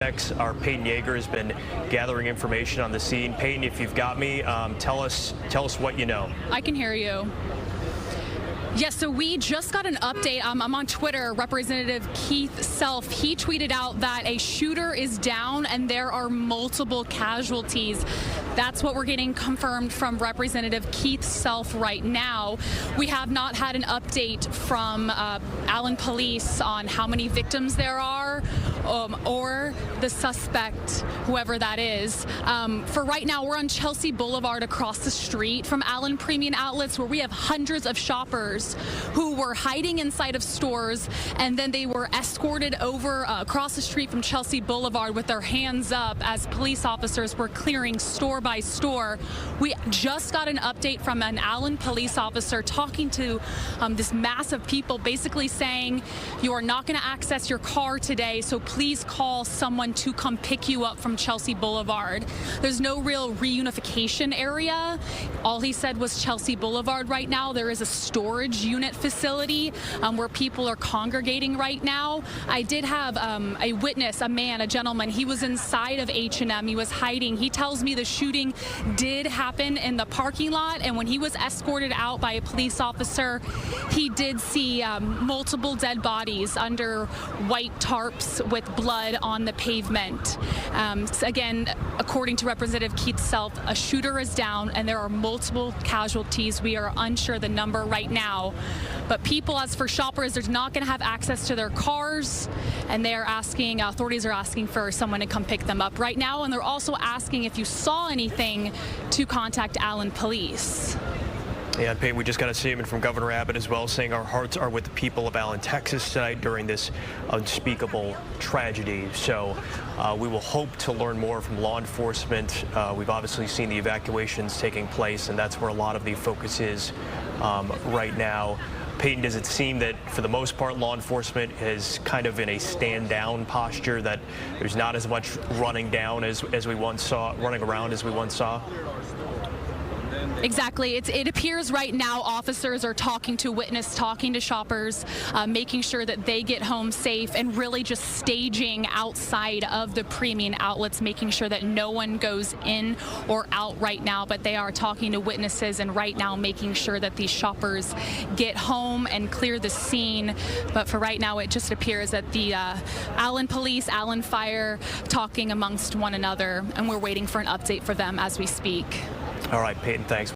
Our Peyton Yeager has been gathering information on the scene. Peyton, if you've got me, tell us what you know. I can hear you. Yes, so we just got an update. I'm on Twitter. Representative Keith Self, he tweeted out that a shooter is down and there are multiple casualties. That's what we're getting confirmed from Representative Keith Self right now. We have not had an update from Allen Police on how many victims there are or the suspect, whoever that is. For right now, we're on Chelsea Boulevard across the street from Allen Premium Outlets, where we have hundreds of shoppers who were hiding inside of stores, and then they were escorted over across the street from Chelsea Boulevard with their hands up as police officers were clearing store by store. We just got an update from an Allen police officer talking to this mass of people, basically saying, you are not going to access your car today, so please call someone to come pick you up from Chelsea Boulevard. There's no real reunification area. All he said was Chelsea Boulevard right now. There is a storage unit facility where people are congregating right now. I did have a witness, a gentleman. He was inside of H&M. He was hiding. He tells me the shooting did happen in the parking lot, and when he was escorted out by a police officer, he did see multiple dead bodies under white tarps with blood on the pavement. Again, according to Representative Keith Self, a shooter is down and there are multiple casualties. We are unsure the number right now. But people, as for shoppers, they're not going to have access to their cars, and they are asking, authorities are asking for someone to come pick them up right now, and they're also asking if you saw anything to contact Allen Police. Yeah, Peyton, we just got a statement from Governor Abbott as well, saying our hearts are with the people of Allen, Texas tonight during this unspeakable tragedy. So we will hope to learn more from law enforcement. We've obviously seen the evacuations taking place, and that's where a lot of the focus is right now. Peyton, does it seem that for the most part law enforcement is kind of in a stand-down posture, that there's not as much running around as we once saw? Exactly. It appears right now officers are talking to witnesses, talking to shoppers, making sure that they get home safe, and really just staging outside of the premium outlets, making sure that no one goes in or out right now. But they are talking to witnesses and right now making sure that these shoppers get home and clear the scene. But for right now, it just appears that the Allen Police, Allen Fire talking amongst one another, and we're waiting for an update for them as we speak. All right, Peyton, thanks.